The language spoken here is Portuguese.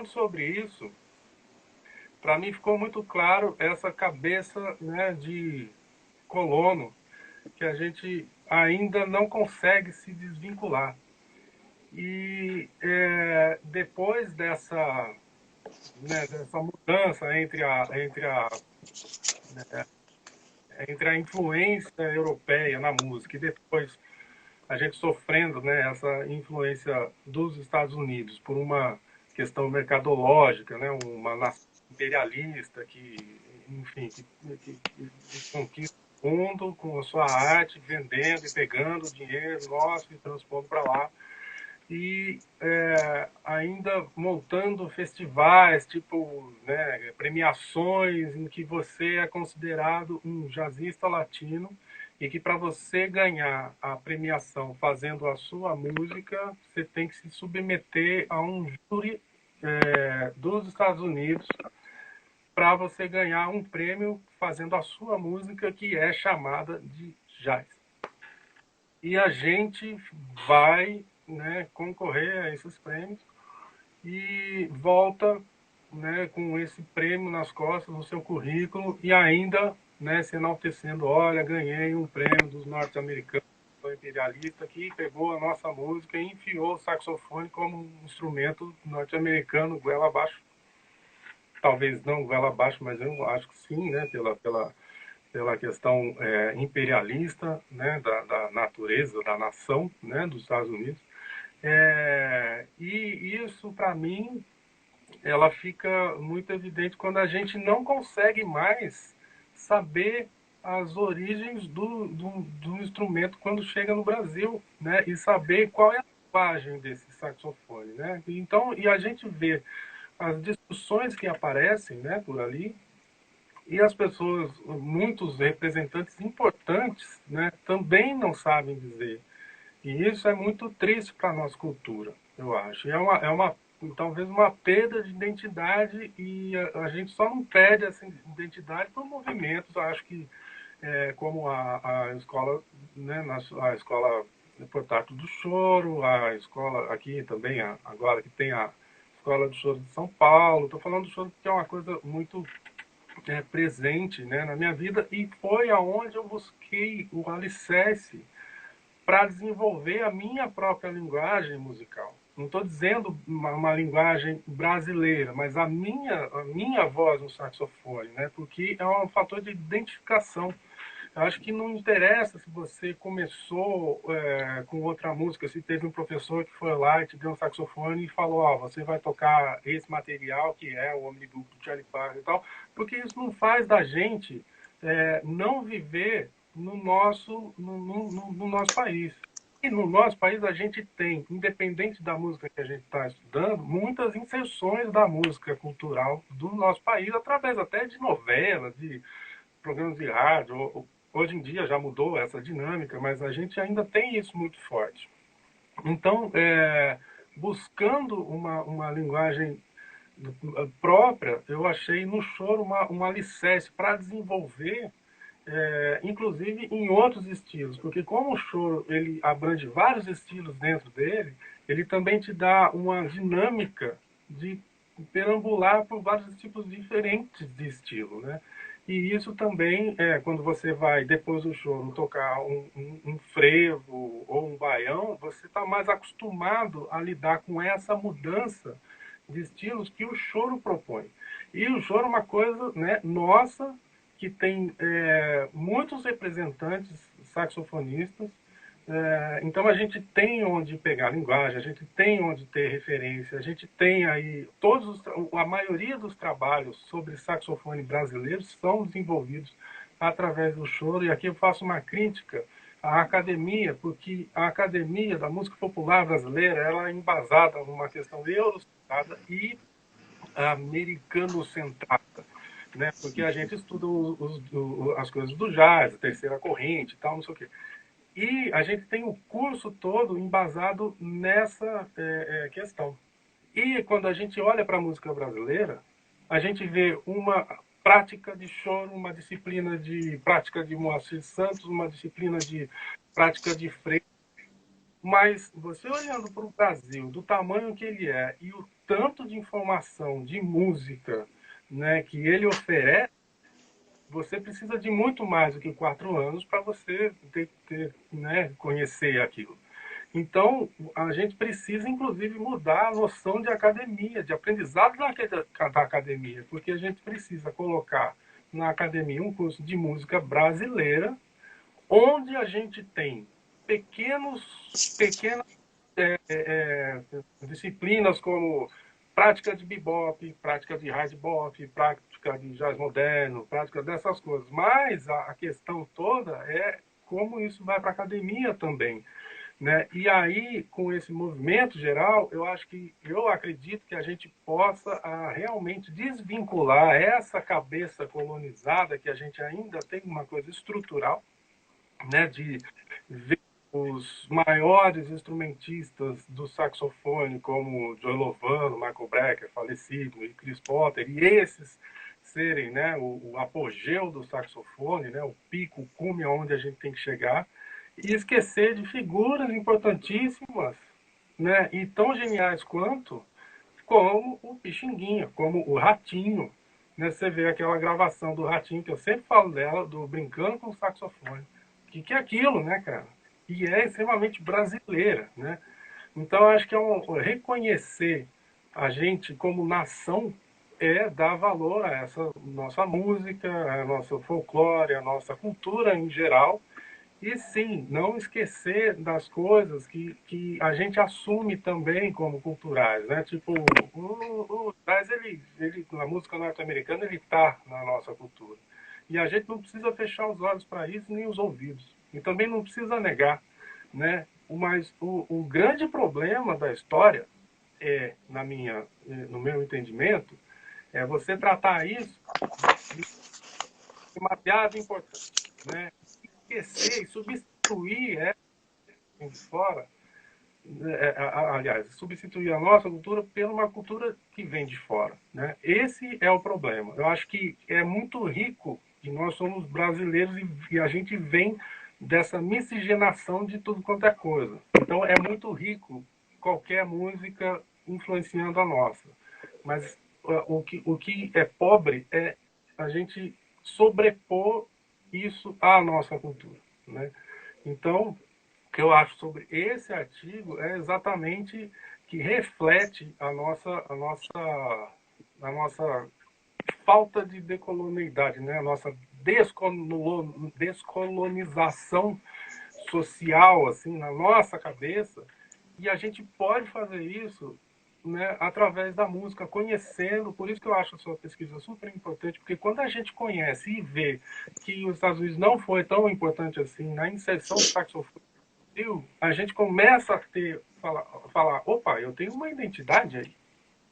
falando sobre isso, para mim ficou muito claro essa cabeça, né, de colono que a gente ainda não consegue se desvincular. E depois dessa mudança entre a influência europeia na música e depois a gente sofrendo, né, essa influência dos Estados Unidos por uma questão mercadológica, né, uma nação imperialista que, enfim, que conquista o mundo com a sua arte, vendendo e pegando o dinheiro nosso e transpondo para lá. E ainda montando festivais, tipo, né, premiações em que você é considerado um jazzista latino e que para você ganhar a premiação fazendo a sua música, você tem que se submeter a um júri dos Estados Unidos para você ganhar um prêmio fazendo a sua música que é chamada de jazz. E a gente vai, né, concorrer a esses prêmios e volta, né, com esse prêmio nas costas, no seu currículo e ainda, né, se enaltecendo, olha, ganhei um prêmio dos norte-americanos, do imperialista, que pegou a nossa música e enfiou o saxofone como um instrumento norte-americano, goela abaixo. Talvez não goela abaixo, mas eu acho que sim, né, pela questão imperialista, né, da natureza, da nação, né, dos Estados Unidos. E isso, para mim, ela fica muito evidente quando a gente não consegue mais saber as origens do instrumento quando chega no Brasil, né? E saber qual é a linguagem desse saxofone, né? Então, e a gente vê as discussões que aparecem, né, por ali, e as pessoas, muitos representantes importantes, né, também não sabem dizer. E isso é muito triste para a nossa cultura, eu acho. E talvez uma perda de identidade e a gente só não perde essa identidade por movimentos. Eu acho que como a escola, né, a escola Portátil do Choro, a escola aqui também, agora que tem a Escola do Choro de São Paulo. Estou falando do choro porque é uma coisa muito presente, né, na minha vida e foi aonde eu busquei o alicerce para desenvolver a minha própria linguagem musical. Não estou dizendo uma linguagem brasileira, mas a minha voz no saxofone, né? Porque é um fator de identificação. Eu acho que não interessa se você começou com outra música, se teve um professor que foi lá e te deu um saxofone e falou, ó, você vai tocar esse material que é o Omnibus do Charlie Parker e tal, porque isso não faz da gente não viver no nosso país. E no nosso país a gente tem, independente da música que a gente está estudando, muitas inserções da música cultural do nosso país, através até de novelas, de programas de rádio. Hoje em dia já mudou essa dinâmica, mas a gente ainda tem isso muito forte. Então, buscando uma linguagem própria, eu achei no choro uma alicerce para desenvolver, inclusive em outros estilos, porque como o choro ele abrange vários estilos dentro dele, ele também te dá uma dinâmica de perambular por vários tipos diferentes de estilo, né? E isso também, quando você vai, depois do choro, tocar um frevo ou um baião, você está mais acostumado a lidar com essa mudança de estilos que o choro propõe. E o choro é uma coisa, né, nossa, que tem muitos representantes saxofonistas. Então a gente tem onde pegar a linguagem, a gente tem onde ter referência, a gente tem aí a maioria dos trabalhos sobre saxofone brasileiros são desenvolvidos através do choro. E aqui eu faço uma crítica à academia, porque a academia da música popular brasileira ela é embasada numa questão eurocentrada e americano-centrada, né? Porque a gente estuda as coisas do jazz, a terceira corrente e tal, não sei o quê. E a gente tem o curso todo embasado nessa questão. E quando a gente olha para a música brasileira, a gente vê uma prática de choro, uma disciplina de prática de Moacir Santos, uma disciplina de prática de Freire, Mas você olhando para o Brasil, do tamanho que ele é, e o tanto de informação, de música, né, que ele oferece, você precisa de muito mais do que 4 anos para você né, conhecer aquilo. Então, a gente precisa, inclusive, mudar a noção de academia, de aprendizado da academia, porque a gente precisa colocar na academia um curso de música brasileira, onde a gente tem pequenas disciplinas como prática de bebop, prática de hard bop, prática de jazz moderno, prática dessas coisas. Mas a questão toda é como isso vai para a academia também. Né? E aí, com esse movimento geral, eu acredito que a gente possa realmente desvincular essa cabeça colonizada, que a gente ainda tem uma coisa estrutural, né, de ver os maiores instrumentistas do saxofone, como Joe Lovano, Michael Brecker, falecido, e Chris Potter, e esses serem, né, o apogeu do saxofone, né, o pico, o cume aonde a gente tem que chegar, e esquecer de figuras importantíssimas, né, e tão geniais quanto, como o Pixinguinha, como o Ratinho. Né? Você vê aquela gravação do Ratinho, que eu sempre falo dela, do Brincando com o Saxofone. Que é aquilo, né, cara? E é extremamente brasileira, né? Então, acho que reconhecer a gente como nação é dar valor a essa nossa música, a nossa folclore, a nossa cultura em geral, e sim, não esquecer das coisas que a gente assume também como culturais, né? Tipo, o jazz, na música norte-americana, ele está na nossa cultura. E a gente não precisa fechar os olhos para isso, nem os ouvidos. E também não precisa negar, né? Mas o grande problema da história é, no meu entendimento, é você tratar isso de demasiado importante, né? Esquecer e substituir de fora, aliás, substituir a nossa cultura por uma cultura que vem de fora. Né? Esse é o problema. Eu acho que é muito rico, e nós somos brasileiros e a gente vem dessa miscigenação de tudo quanto é coisa. Então é muito rico qualquer música influenciando a nossa. Mas o que é pobre é a gente sobrepor isso à nossa cultura. Né? Então, o que eu acho sobre esse artigo é exatamente que reflete a nossa falta de decolonialidade, né? A nossa descolonização social, assim, na nossa cabeça. E a gente pode fazer isso, né, através da música, conhecendo. Por isso que eu acho a sua pesquisa super importante, porque quando a gente conhece e vê que os Estados Unidos não foi tão importante assim na inserção do saxofone, a gente começa a falar, opa, eu tenho uma identidade aí,